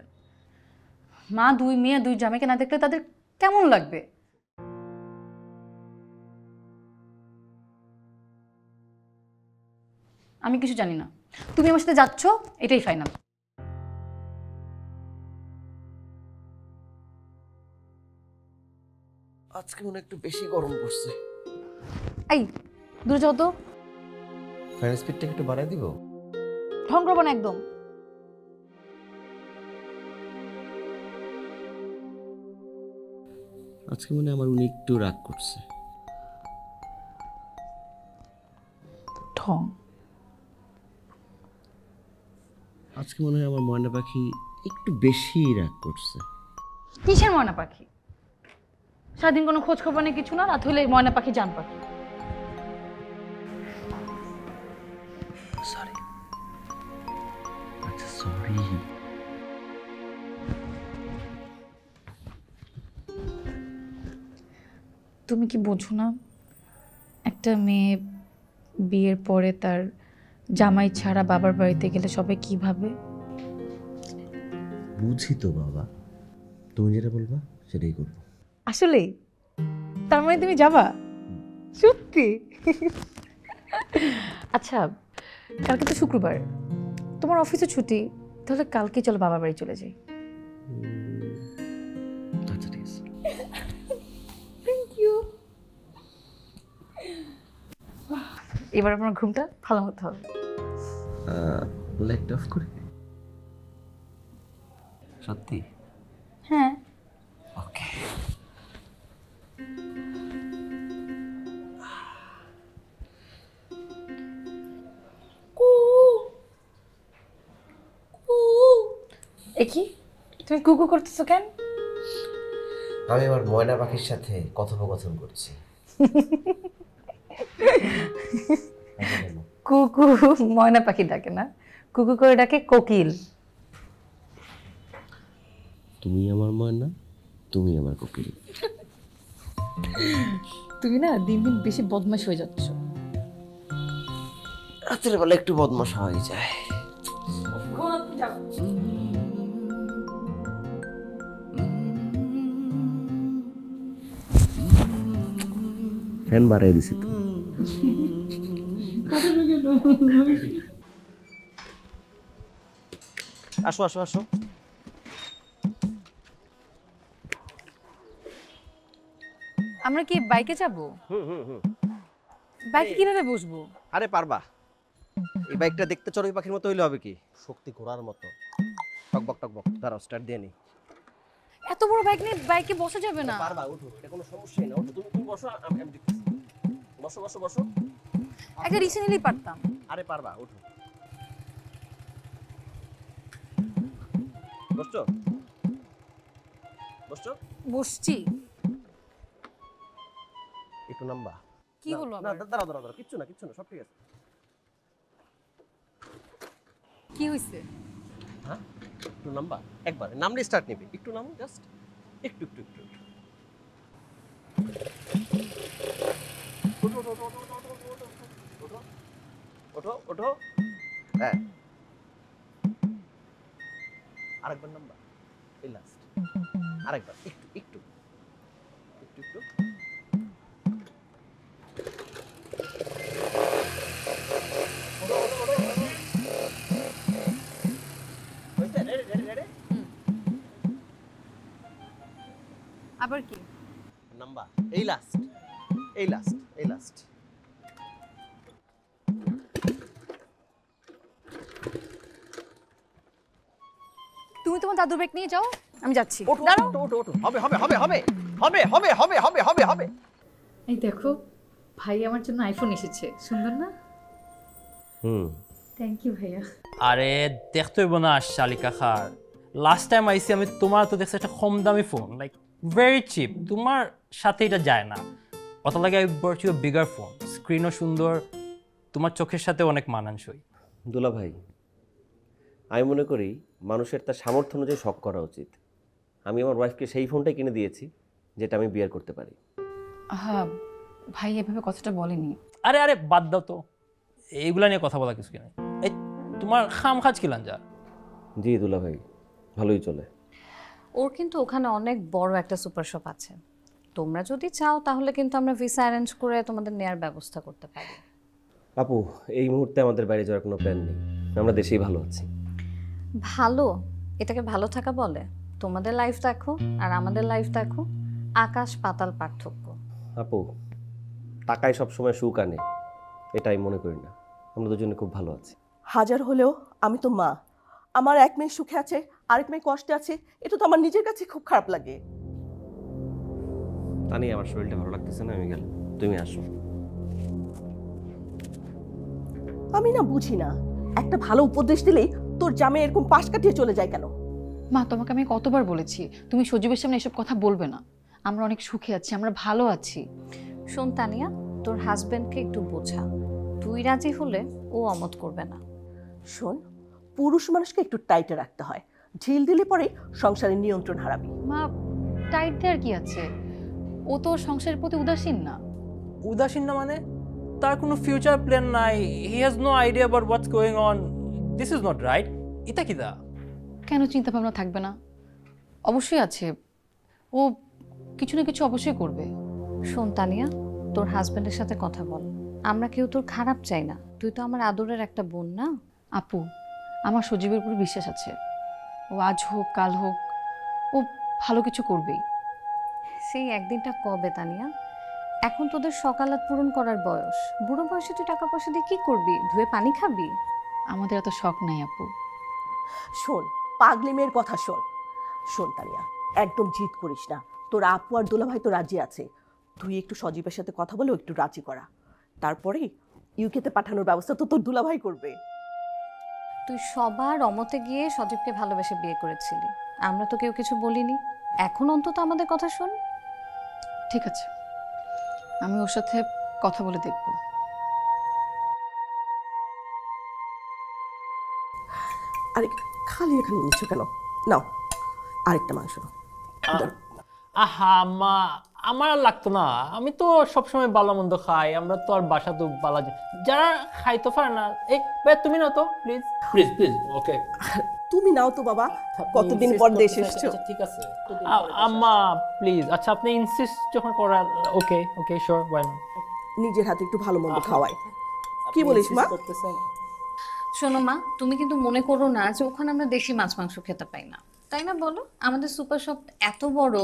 মা দুই মেয়ে দুই জামাইকে না দেখলে তাদের কেমন লাগবে? আমি কিছু জানি না, তুমি আমার সাথে যাচ্ছ এটাই ফাইনাল। আজকে মনে একটু বেশি গরম পড়ছে। এই দূরে যাও তো। ফ্যান স্পিডটা একটু বাড়ায় দিব? ঢং করবো না একদম। আজকে মনে আমার উনি একটু রাগ করছে। ঢং। আজকে মনে হয় আমার ময়না পাখি একটু বেশি রাগ করছে। কিসের ময়না পাখি? সারাদিন কোনো খোঁজ খবর নেই, কিছু না, রাত হলে ময়না পাখি জান পাখি। সরি। আচ্ছা সরি। তুমি কি বোঝো না, একটা মেয়ে বিয়ের পরে তার জামাই ছাড়া বাবার বাড়িতে গেলে সবাই কি ভাবে? বুঝি তো বাবা, তুমি যেটা বলবা সেটাই করবো। আসলে তার মানে তুমি যাবা? সত্যি? আচ্ছা, কালকে তো শুক্রবার, তোমার অফিসে ছুটি, তাহলে কালকে চলো বাবার বাড়ি চলে যাই। আচ্ছা ঠিক আছে। এবার আমার ঘুমটা ভালো মতো হবে। লাইট অফ করে সত্যি? হ্যাঁ। ওকে। এ কি তুমি কুকু করতেছো কেন? আমি আমার ময়না পাখির সাথে কথোপকথন করছি। কুকু ময়না পাখি ডাকে না, কুকু করে ডাকে কোকিল। তুমি আমার ময়না, তুমি আমার কোকিল। তুমি না দিন দিন বেশি বদমাশ হয়ে যাচ্ছ। রাতের বেলা একটু বদমাশ হয়ে যায়। ফ্যান বাড়াই দিছি তো। আসো আসো আসো। আমরা কি বাইকে যাব? বাইকে কিভাবে বসবো? আরে পারবা, এই বাইকটা দেখতে চড়ুই পাখির মতো হইলে হবে কি, শক্তি ঘোড়ার মতো। টকবক টকবক। দাঁড়াও স্টার্ট দিয়ে নি। এত বড় বাইক নিয়ে বাইকে বসা যাবে না। পারবা, উঠো, এটা কোনো সমস্যাই না। উঠো, তুমি বসো, আমি দেখতেছি। বসো বসো বসো। একটা রিক্সা নিলেই পারতাম। আরে পারবা, উঠো। বসছো বসছো? বসছি। একটু নাম্বা। কি হলো না, আবার? দাঁড়াও দাঁড়াও দাঁড়াও, কিচ্ছু না কিচ্ছু না, সব ঠিক আছে। কি হইছে? হ্যাঁ, একটু নাম্বা। একবার নামলে স্টার্ট নিবি। একটু নামো, জাস্ট একটু একটু একটু একটু। ওঠো ওঠো ওঠো ওঠো ওঠো ওঠো ওঠো ওঠো ওঠো। হ্যাঁ, আরেকবার নাম্বা। এই লাস্ট। আরেকবার একটু একটু একটু একটু। ওঠো ওঠো ওঠো ওঠো। হইছে? Ready ready ready. আবার কি? নাম্বা। এই লাস্ট এই লাস্ট এই লাস্ট। তুমি তোমার দাদুর ব্যাগ নিয়ে যাও, আমি যাচ্ছি। ওঠো ওঠো ওঠো ওঠো। হবে হবে হবে হবে হবে হবে হবে হবে হবে হবে। এই দেখো, ভাই আমার জন্য আইফোন এসেছে, সুন্দর না? থ্যাংক ইউ ভাইয়া। আরে দেখতে হইব না শালিকা খার, লাস্ট টাইম আইসি আমি তোমার তো দেখছি একটা কম দামি ফোন, লাইক ভেরি চিপ, তোমার সাথে এটা যায় না। অত লাগে I bought you bigger phone, স্ক্রিনও সুন্দর, তোমার চোখের সাথে অনেক মানানসই। দুলা ভাই, আমি মনে করি মানুষের তার সামর্থ্য অনুযায়ী শখ করা উচিত। আমি আমার ওয়াইফকে সেই ফোনটাই কিনে দিয়েছি যেটা আমি বিয়ার করতে পারি। হ্যাঁ ভাই এভাবে কথাটা বলেনি। আরে আরে বাদ দাও তো, এইগুলা নিয়ে কথা বলা কিছু কি নাই। এই তোমার খাম খাজ কিলান যা। জি দুলা ভাই, ভালোই চলে। ওর কিন্তু ওখানে অনেক বড় একটা সুপার শপ আছে, তোমরা যদি চাও তাহলে কিন্তু আমরা ভিসা অ্যারেঞ্জ করে তোমাদের নেয়ার ব্যবস্থা করতে পারি। আপু, এই মুহূর্তে আমাদের বাইরে যাওয়ার কোনো প্ল্যান নেই, আমরা দেশেই ভালো আছি। ভালো? এটাকে ভালো থাকা বলে? তোমাদের লাইফ দেখো আর আমাদের লাইফ দেখো, আকাশ পাতাল পার্থক্য। আপু, টাকায় সবসময় সুখ আনে এটাই মনে করি না, আমরা দুজনে খুব ভালো আছি। হাজার হলেও আমি তো মা, আমার এক মেয়ে সুখে আছে আরেক মেয়ে কষ্টে আছে, এটা তো আমার নিজের কাছে খুব খারাপ লাগে। তা নিয়ে আমার শরীরটা ভালো লাগতেছে না, আমি গেলাম, তুমি আসো। আমি না বুঝি না, একটা ভালো উপদেশ দিলেই তোর জামাই এরকম পাশ কাটিয়ে চলে যায় কেন? মা তোমাকে আমি কতবার বলেছি তুমি সজীবের সামনে এসব কথা বলবে না, আমরা অনেক সুখে আছি, আমরা ভালো আছি। শোন তানিয়া, তোর হাজবেন্ডকে একটু বোঝা, তুই রাজি হলে ও অমত করবে না। শোন, পুরুষ মানুষকে একটু টাইটে রাখতে হয়, ঢিল দিলে পরে সংসারের নিয়ন্ত্রণ হারাবি। মা টাইট দেওয়ার কি আছে, ও তো সংসারের প্রতি উদাসীন না। উদাসীন না মানে? তার কোনো ফিউচার প্ল্যান নাই, he has no idea about what's going on, this is not right. এটা কি দা? কেন চিন্তা ভাবনা থাকবে না? অবশ্যই আছে, ও কিছু না কিছু অবশ্যই করবে। শোন তানিয়া, তোর হাজবেন্ডের সাথে কথা বল, আমরা কেউ তোর খারাপ চাই না, তুই তো আমার আদরের একটা বোন না। আপু, আমার সজীবের উপর বিশ্বাস আছে, ও আজ হোক কাল হোক ও ভালো কিছু করবেই। সেই একদিনটা কবে তানিয়া? এখন তোদের সকালাত পূরণ করার বয়স, বুড়ো বয়সে তুই টাকা পয়সা দিয়ে কি করবি? ধুয়ে পানি খাবি? আমাদের এত শখ নাই আপু। শোন, পাগলি মেয়ের কথা শোন। শোন তানিয়া, একদম জিদ করিস না। তোর আপু আর দুলাভাই তো রাজি আছে, তুই একটু সজীবের সাথে কথা বলে একটু রাজি করা, তারপরে ইউকেতে পাঠানোর ব্যবস্থা তো তোর দুলাভাই করবে। তুই সবার অমতে গিয়ে সজীবকে ভালোবেসে বিয়ে করেছিলি, আমরা তো কেউ কিছু বলিনি। এখন অন্তত আমাদের কথা শোন। ঠিক আছে, আমি ওর সাথে কথা বলে দেখব। আরে খালি এখানে নিচ্ছ কেন? নাও আরেকটা মাংস নাও। আহা মা, আমার আর লাগতো না, আমি তো সবসময় ভালো মন্দ খাই, আমরা তো আর বাসা তো বালা যারা খাইতে পারে না। এই তুমি নাও তো প্লিজ প্লিজ প্লিজ। ওকে তুমি নাও তো বাবা, কতদিন পর দেশে এসেছো। ঠিক আছে আম্মা প্লিজ। আচ্ছা আপনি ইনসিস্ট যখন করার, ওকে ওকে শিওর, ওয়াই নট। নিজের হাতে একটু ভালো মন্দ খাওয়াই, কি বলিস মা? শোনো মা, তুমি কিন্তু মনে করো না যে ওখানে আমরা দেশি মাছ মাংস খেতে পাই না, তাই না বলো? আমাদের সুপার শপ এত বড়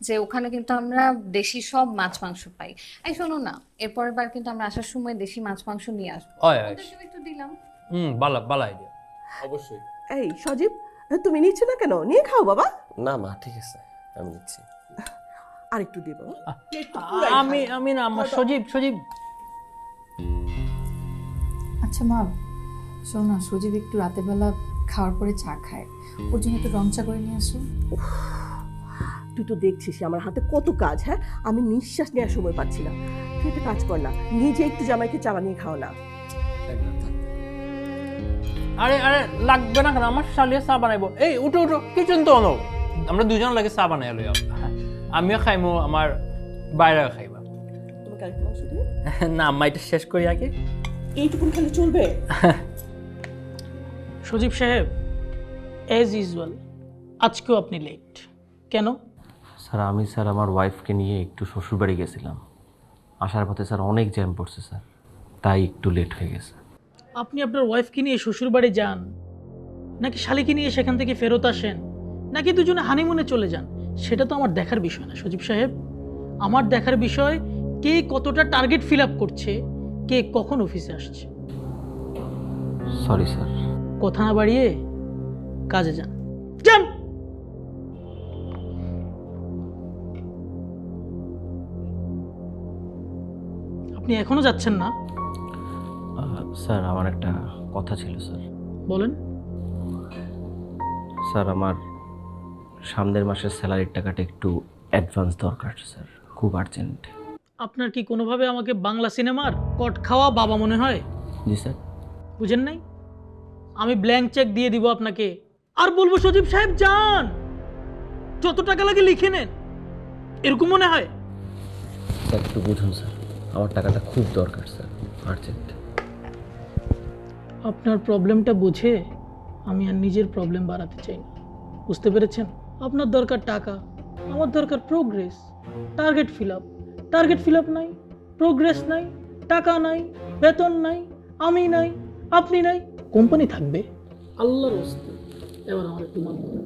যে ওখানে কিন্তু আমরা দেশি সব মাছ মাংস পাই। এই শোনো না, এরপরের বার কিন্তু আমরা আসার সময় দেশি মাছ মাংস নিয়ে আসবো। একটু দিলাম। ভালো ভালো আইডিয়া, অবশ্যই। এই সজীব, তুমি নিচ্ছ না কেন? নিয়ে খাও বাবা। না মা, ঠিক আছে, আমি নিচ্ছি। আরেকটু দেব। আমি না আমার সজীব সজীব। আচ্ছা মা, শোনো না, সজীব একটু রাতের বেলা খাওয়ার পরে চা খায়, ওর জন্য একটু রং চা করে নিয়ে আসো। তুই তো দেখছিস আমার হাতে কত কাজ। হ্যাঁ, আমি নিঃশ্বাস নেওয়ার সময় পাচ্ছি না। তুই একটা কাজ কর না, নিজে একটু জামাইকে চা বানিয়ে খাও না। আরে আরে লাগবে না কেন, আমার শালিয়া চা বানাইবো। এই উঠো উঠো, কিচেন তো অনো, আমরা দুজন লাগে চা বানাই লই। আমিও খাইমো, আমার বাইরে খাইবা। না আম্মা, এটা শেষ করি আগে। এইটুকুন খালি চলবে? সজীব সাহেব, অ্যাজ ইউজুয়াল আজকেও আপনি লেট কেন? স্যার আমি আমার ওয়াইফকে নিয়ে একটু শ্বশুরবাড়ি গেছিলাম, আসার পথে স্যার অনেক জ্যাম পড়ছে স্যার, তাই একটু লেট হয়ে গেছে। আপনি আপনার ওয়াইফকে নিয়ে শ্বশুরবাড়ি যান, নাকি শালিকে নিয়ে সেখান থেকে ফেরত আসেন, নাকি দুজনে হানিমুনে চলে যান, সেটা তো আমার দেখার বিষয় না সজীব সাহেব। আমার দেখার বিষয় কে কতটা টার্গেট ফিল আপ করছে, কে কখন অফিসে আসছে। Sorry sir. কথা না বাড়িয়ে কাজে যান। যান। আপনি এখনো যাচ্ছেন না? স্যার আমার একটা কথা ছিল স্যার। বলেন। স্যার আমার সামনের মাসের স্যালারির টাকাটা একটু অ্যাডভান্স দরকার স্যার, খুব আর্জেন্ট। আপনার কি কোনোভাবে আমাকে বাংলা সিনেমার কট খাওয়া বাবা মনে হয়? জি স্যার। বুঝেন নাই? আমি ব্ল্যাঙ্ক চেক দিয়ে দিব আপনাকে, আর বলবো সজীব সাহেব যান, যত টাকা লাগে লিখে নেন, এরকম মনে হয়? স্যার একটু বুঝুন স্যার, আমার টাকাটা খুব দরকার স্যার, আর্জেন্ট। আপনার প্রবলেমটা বুঝে আমি আর নিজের প্রবলেম বাড়াতে চাই না, বুঝতে পেরেছেন? আপনার দরকার টাকা, আমার দরকার progress, target fill up. Target fill up নাই, প্রোগ্রেস নাই, টাকা নাই, বেতন নাই, আমি নাই, আপনি নাই, কোম্পানি থাকবে? আল্লাহর ওয়াস্তে এবার আমার একটু মান করেন।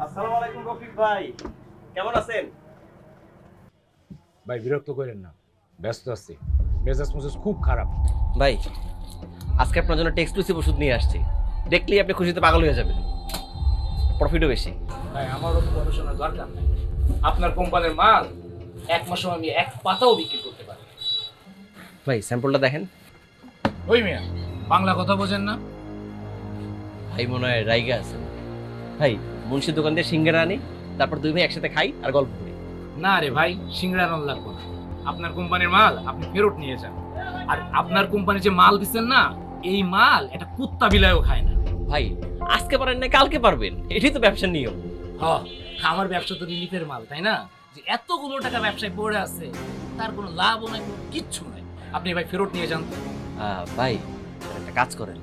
আসসালামু আলাইকুম রফিক ভাই, কেমন আছেন? ভাই বিরক্ত করেন না, ব্যস্ত আছি, মেজাজ মেজাজ খুব খারাপ। ভাই আজকে আপনার জন্য একটা এক্সক্লুসিভ ওষুধ নিয়ে আসছি, দেখলেই আপনি খুশিতে পাগল হয়ে যাবেন, প্রফিটও বেশি। ভাই আমারও তো গবেষণার দরকার নাই, আপনার কোম্পানির মাল এক মাসে আমি এক পাতাও বিক্রি করতে পারি। ভাই স্যাম্পলটা দেখেন। ওই মিয়া বাংলা কথা বোঝেন না? ভাই মনে হয় রাইগা আছে। ভাই মুন্সির দোকান দিয়ে সিঙ্গারা আনি, তারপর দুই ভাই একসাথে খাই আর গল্প করি। না রে ভাই, সিঙ্গারা আনন্দ লাগবো না, আপনার কোম্পানির মাল আপনি ফেরত নিয়ে যান। আর আপনার কোম্পানি যে মাল দিচ্ছেন না, এই মাল এটা কুত্তা বিলায়ও খায় না। ভাই আজকে পারেন না কালকে পারবেন, এটাই তো ব্যবসার নিয়ম। আমার ব্যবসা তো রিলিফের মাল, তাই না? যে এতগুলো টাকা ব্যবসায় পড়ে আছে, তার কোনো লাভও নাই, কোনো কিচ্ছু নাই। আপনি ভাই ফেরত নিয়ে যান। ভাই একটা কাজ করেন,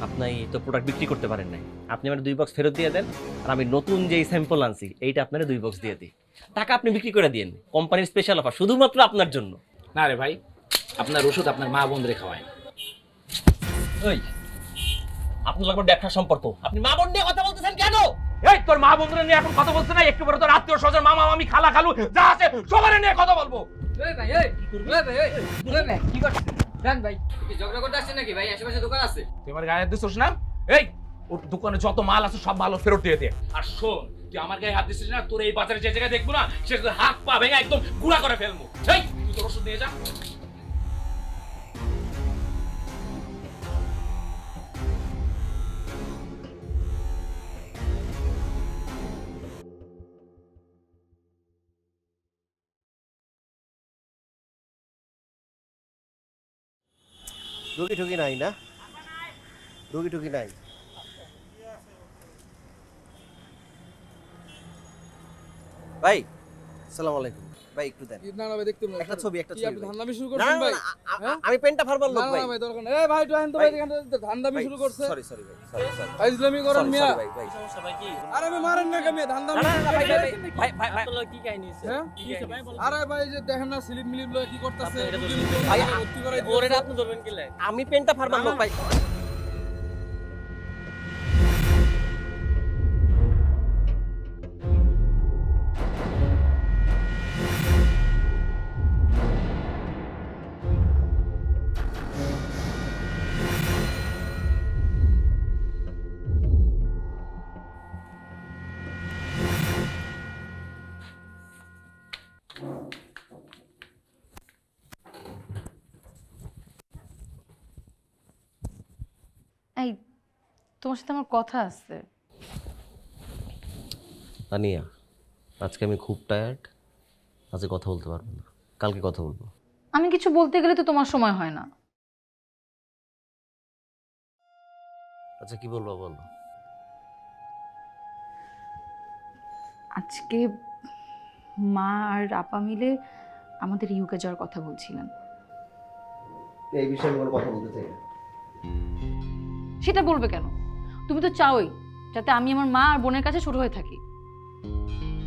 আপনি তো প্রোডাক্ট বিক্রি করতে পারেন নাই, আপনি আমার 2 বক্স ফেরত দিয়ে দেন, আর আমি নতুন যেই স্যাম্পল আনছি এইটা আপনার 2 বক্স দিয়ে দিই, টাকা আপনি বিক্রি করে দিন। কোম্পানির স্পেশাল অফার শুধুমাত্র আপনার জন্য। না রে ভাই, আপনার ওষুধ আপনার মা বোনদের খাওয়ায়। ওই আপনার লাগবে ব্যবসা সম্পর্ক, আপনি মা বোন নিয়ে কথা বলতেছেন কেন? এই তোর মা বোনদের নিয়ে এখন কথা বলছ না, একটু পরে তোর আত্মীয় স্বজন মামা মামি খালা খালু যা আছে সবার নিয়ে কথা বলবো। এই ভাই এই ভাই কি করছিস জান ভাই, কি ঝগড়া করতে আসছেন নাকি ভাই? আশেপাশে দোকান আছে। তুই আমার গায়ে হাত দিছিস না? এই ওর দোকানে যত মাল আছে সব মাল ফেরত দিয়ে দে। আর শোন, তুই আমার গায়ে হাত দিছিস না, তোর এই বাজারে যে জায়গায় দেখবো না সে হাত পা ভেঙে একদম গুঁড়া করে ফেলবো। এই তুই তোর ওষুধ নিয়ে যা। রুগী টুগী নাই না? রুগী টুগী নাই? ভাই আসসালামু আলাইকুম। ভাই একটু দেন। না না ভাই দেখতে না একটা ছবি কি আপনি ধান্দামি শুরু না, করছেন ভাই? আমি পেনটা ফারবার লোক না ভাই। না ভাই দরকার নেই। এই ভাই টাইম তো ভাই এখানে ধান্দামি শুরু করছে। সরি সরি ভাই, সরি সরি। ভাই ইসলামি করেন মিয়া। ভাই ভাই সমস্যা ভাই কি? আরে আমি মারেন না কে মিয়া ধান্দামি। না না ভাই ভাই ভাই ভাই আপনার কি কাহিনী হইছে? হ্যাঁ? কি হইছে ভাই বলেন? আরে ভাই যে দেখেন না স্লিপ মিলিপ লয় কি করতেছে? ভাই ভর্তি করাই ওরে আপনি ধরবেন কি লাই? আমি পেনটা ফারবার লোক ভাই। এই তোমার সাথে আমার কথা আছে। তানিয়া, আজকে আমি খুব টায়ার্ড, আজকে কথা বলতে পারবো না, কালকে কথা বলবো। আমি কিছু বলতে গেলে তো তোমার সময় হয় না। আচ্ছা কি বলবো বলো। আজকে মা আর আপা মিলে আমাদের ইউকে যাওয়ার কথা বলছিলেন। এই বিষয়ে কোনো কথা বলতে চাই না। সেটা বলবে কেন? তুমি তো চাওই যাতে আমি আমার মা আর বোনের কাছে ছোট হয়ে থাকি।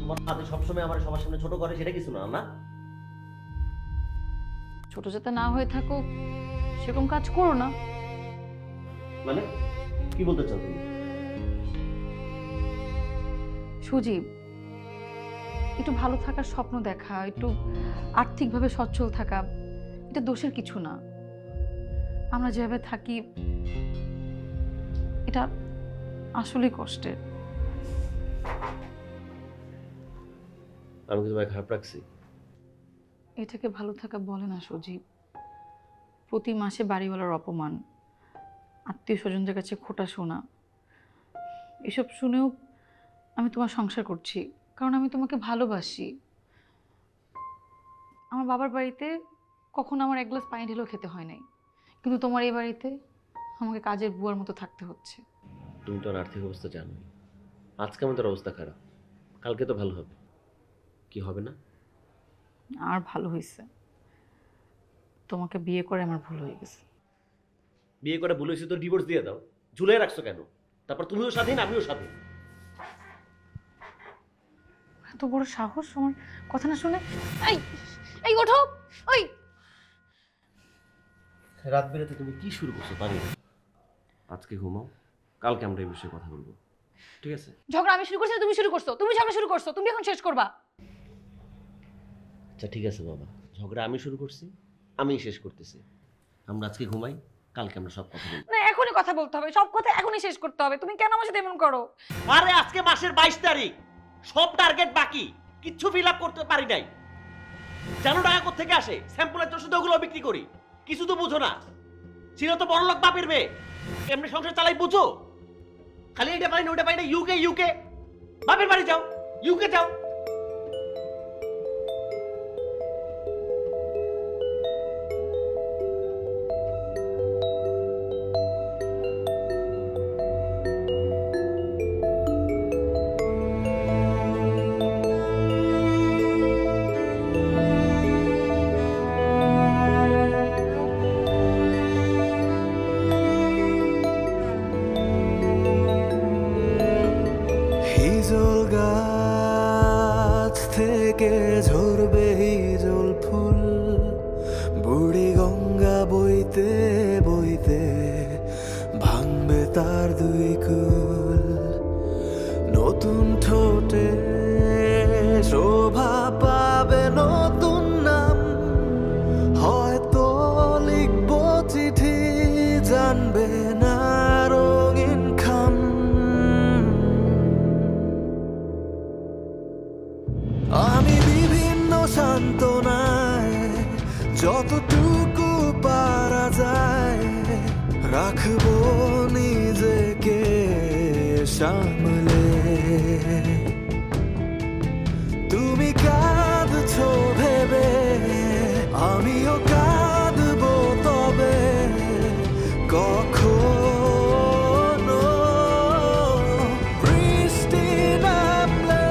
তোমার হাতে সবসময় আমার সবার সামনে ছোট করে সেটা কিছু না, না? ছোট যাতে না হয়ে থাকো সেরকম কাজ করো না। মানে কি বলতে চাও তুমি? সুজীব, একটু ভালো থাকার স্বপ্ন দেখা, একটু আর্থিকভাবে সচ্ছল থাকা, এটা দোষের কিছু না। আমরা যেভাবে থাকি এটা আসলেই কষ্টের। আমি কি তোমায় খারাপ রাখছি? এটাকে ভালো থাকা বলে না সজীব। প্রতি মাসে বাড়িওয়ালার অপমান, আত্মীয় স্বজনদের কাছে খোটা শোনা, এসব শুনেও আমি তোমার সংসার করছি কারণ আমি তোমাকে ভালোবাসি। আমার বাবার বাড়িতে কখনো আমার এক গ্লাস পানি ঢেলেও খেতে হয় নাই, কিন্তু তোমার এই বাড়িতে আমাকে কাজের বুয়ার মতো থাকতে হচ্ছে। তুমি তো আর্থিক অবস্থা জানোই, আজকে আমাদের অবস্থা খারাপ, কালকে তো ভালো হবে। কি হবে না? আর ভালো হয়েছে, তোমাকে বিয়ে করে আমার ভুল হয়ে গেছে। বিয়ে করে ভুল হয়েছে তো ডিভোর্স দিয়ে দাও, ঝুলে রাখছো কেন? তারপর তুমিও স্বাধীন, আমিও স্বাধীন। এত বড় সাহস আমার কথা না শুনে। এই এই ওঠো। ওই রাত বেরাতে তুমি কি শুরু করছো পারি? আজকে ঘুমাও, কালকে আমরা এই বিষয়ে কথা বলবো, ঠিক আছে? ঝগড়া আমি শুরু করছি না তুমি শুরু করছো? তুমি ঝগড়া শুরু করছো, তুমি এখন শেষ করবা। আচ্ছা ঠিক আছে বাবা, ঝগড়া আমি শুরু করছি, আমিই শেষ করতেছি। আমরা আজকে ঘুমাই, কালকে আমরা সব কথা বলবো। না এখনই কথা বলতে হবে, সব কথা এখনই শেষ করতে হবে। তুমি কেন আমার সাথে এমন করো? আরে আজকে মাসের 22 তারিখ, সব টার্গেট বাকি, কিচ্ছু ফিল আপ করতে পারি নাই। জানো টাকা কোত্থেকে আসে? স্যাম্পলের তো শুধু ওগুলো বিক্রি করি, কিছু তো বুঝো না। ছিল তো বড়লোক বাপের মেয়ে, এমনি সংসার চালাই বুঝো? খালি এটা পাই না ওটা পাই না, ইউকে ইউকে, বাপের বাড়ি যাও, ইউকে যাও। মানবে না রঙিন খাম। আমি বিভিন্ন সান্ত্বনায় যতটুকু পারা যায় রাখবো নিজেকে সামলে। তুমি কাঁদছো ভেবে আমিও কাঁদবো, তবে কখনো বৃষ্টি নামলে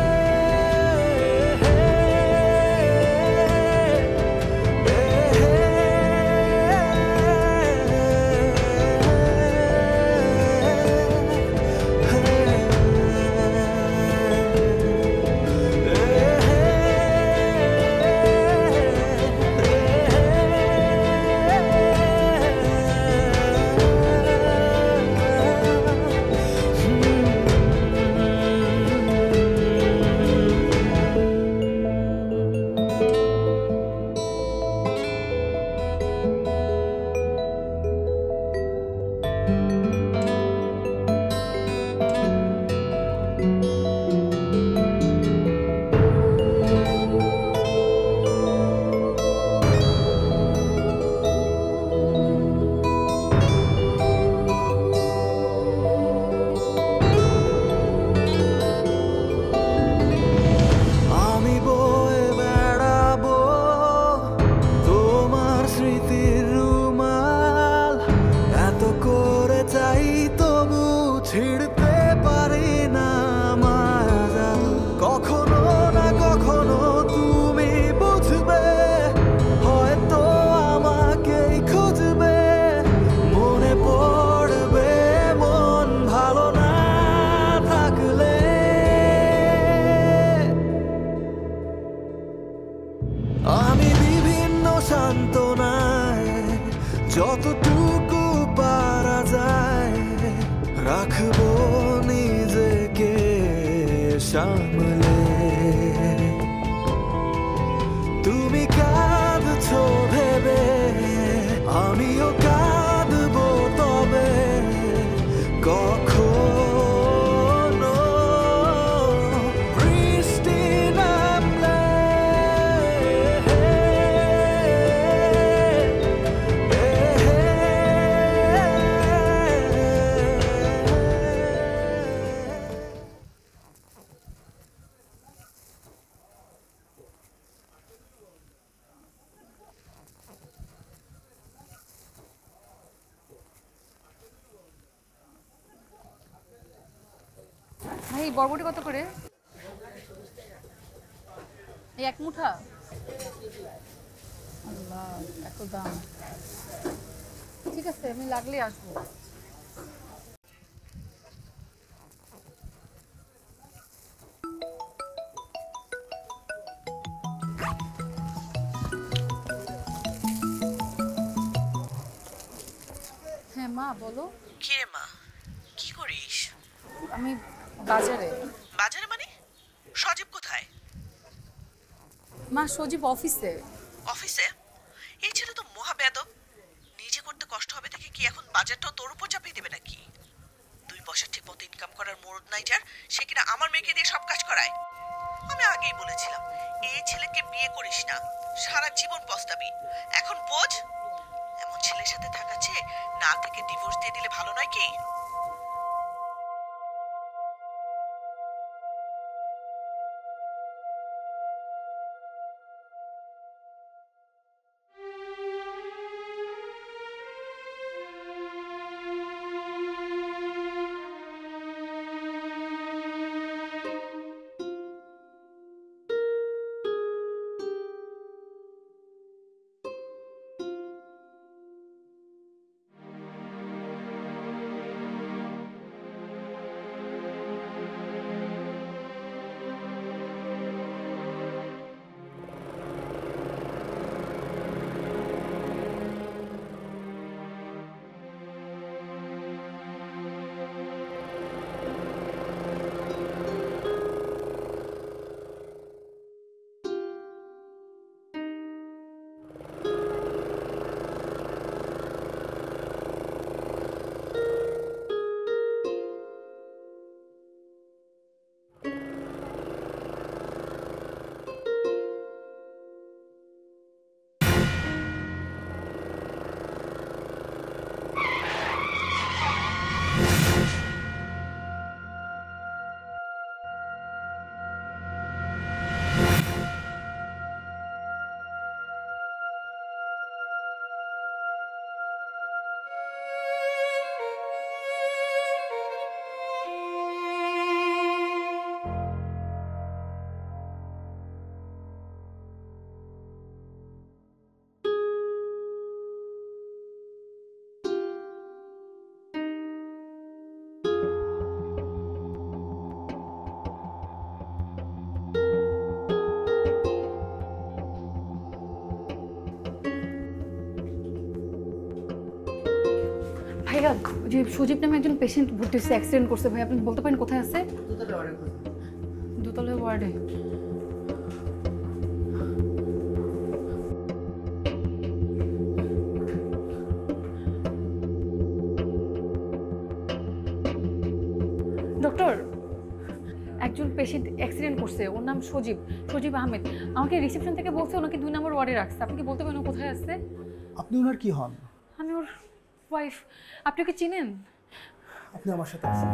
আমি বয়ে বেড়াবো তোমার স্মৃতির রুমাল। এত করে চাই তবু ছিড়তে পারি না মাজাল। কখনো না কখনো তুমি বুঝবে, হয়তো আমাকেই খুঁজবে। মনে পড়বে মন ভালো না থাকলে। আমি বিভিন্ন সান্ত্বনায় যতটুকু পারা যায় রাখবো নিজেকে সামলে। তুমি কাঁদছো ভেবে আমিও কাঁদবো, তবে কখনো বৃষ্টি নামলে ভাই বরবটি কত করে? এই এক মুঠা? আল্লাহ, এত দাম। ঠিক আছে, আমি লাগলে আসবো। হ্যাঁ মা, বলো। কি রে মা, কি করিস? আমি বাজারে। বাজারে মানে? সজীব কোথায়? মা, সজীব অফিসে। অফিসে? এই ছেলে তো মহা বেয়াদব। নিজে করতে কষ্ট হবে দেখে কি এখন বাজারটাও তোর উপর চাপিয়ে দেবে নাকি? 2 পয়সা ঠিক মতো ইনকাম করার মুরদ নাই যার, সে কিনা আমার মেয়েকে দিয়ে সব কাজ করায়। আমি আগেই বলেছিলাম এই ছেলেকে বিয়ে করিস না, সারা জীবন পস্তাবি। এখন বোঝ, এমন ছেলের সাথে থাকা চেয়ে না থেকে ডিভোর্স দিয়ে দিলে ভালো নয় কি? ভাইয়া যে সুজিব নামে একজন পেশেন্ট ভর্তি হয়েছে, অ্যাক্সিডেন্ট করছে ভাই, আপনি বলতে পারেন কোথায় আছে? দোতলা ওয়ার্ডে। ডক্টর, একজন পেশেন্ট অ্যাক্সিডেন্ট করছে, ওর নাম সজীব আহমেদ। আমাকে রিসেপশন থেকে বলছে ওনাকে 2 নম্বর ওয়ার্ডে রাখছে। আপনি কি বলতে পারেন ও কোথায় আছে? আপনি ওনার কি হন? আমি ওর ওয়াইফ। আপনি ওকে চিনেন? আপনি আমার সাথে আসুন।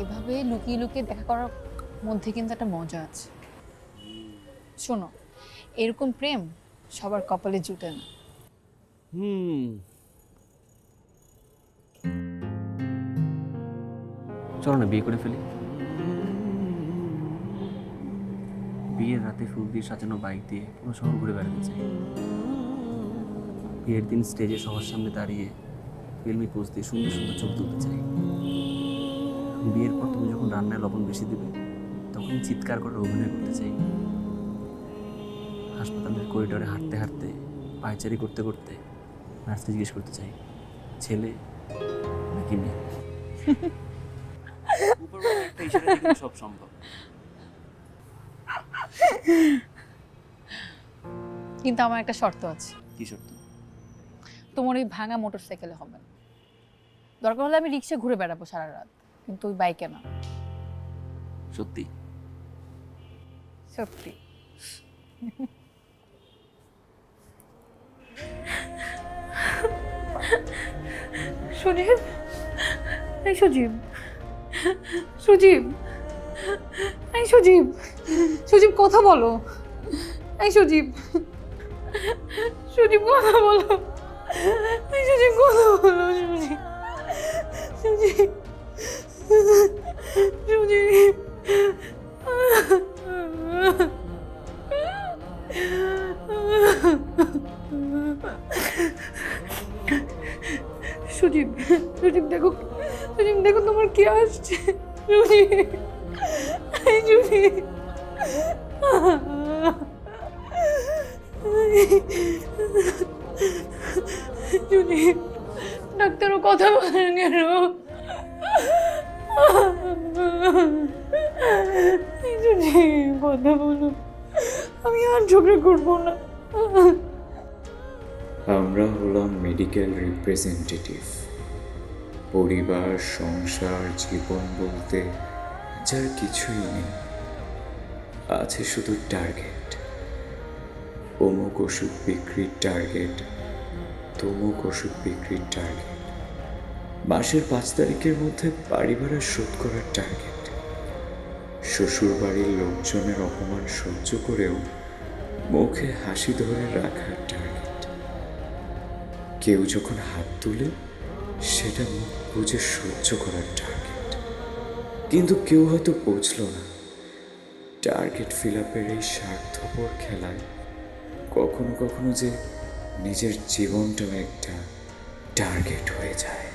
এভাবে লুকিয়ে লুকিয়ে দেখা করার মধ্যে কিন্তু একটা মজা আছে। শোনো, এরকম প্রেম সবার কপালে জুটে না। চলো না বিয়ে করে ফেলি। বিয়ের রাতে ফুল দিয়ে সাজানো বাইক দিয়ে পুরো শহর ঘুরে বেড়াতে চাই। বিয়ের দিন স্টেজে সবার সামনে দাঁড়িয়ে ফিল্মি পোজ দিয়ে সুন্দর সুন্দর ছবি তুলতে চাই। বিয়ের পর তুমি যখন রান্নায় লবণ বেশি দেবে তখন চিৎকার করে অভিনয় করতে চাই। হাসপাতালের করিডোরে হাঁটতে হাঁটতে পায়চারি করতে করতে নার্সকে জিজ্ঞেস করতে চাই ছেলে নাকি মেয়ে। একটা ইশারা দিয়ে সব সম্ভব। কিন্তু আমার একটা শর্ত আছে। কি শর্ত? তোমার ওই ভাঙা মোটরসাইকেলে হবে না। দরকার হলে আমি রিক্সা ঘুরে বেড়াবো সারা রাত, কিন্তু ওই বাইকে না। সত্যি? সত্যি। সজীব, এই সজীব, সজীব, এই সজীব, সজীব কথা বলো। এই সজীব, সজীব কথা বলো। এই সজীব কথা বলো। সজীব, সজীব, সজীব। সজীব, সজীব দেখো, সজীব দেখো তোমার কি আসছে। সজীব, এই সজীব, সজীব, ডাক্তারও কথা বলেন কেন? এই সজীব কথা বলো, আমি আর ঝগড়া করবো না। আমরা হলাম মেডিকেল রিপ্রেজেন্টেটিভ। পরিবার, সংসার, জীবন বলতে যার কিছুই নেই, আছে শুধু টার্গেট। অমুক ওষুধ বিক্রির টার্গেট, তমুক ওষুধ বিক্রির টার্গেট, মাসের 5 তারিখের মধ্যে বাড়ি ভাড়া শোধ করার টার্গেট, শ্বশুর বাড়ির লোকজনের অপমান সহ্য করেও মুখে হাসি ধরে রাখার টার্গেট। কেউ যখন হাত তুলে সেটা মুখ বুঝে সহ্য করার টার্গেট। কিন্তু কেউ হয়তো বুঝল না টার্গেট ফিল আপের এই স্বার্থপর খেলায় কখনো কখনো যে নিজের জীবনটাও একটা টার্গেট হয়ে যায়।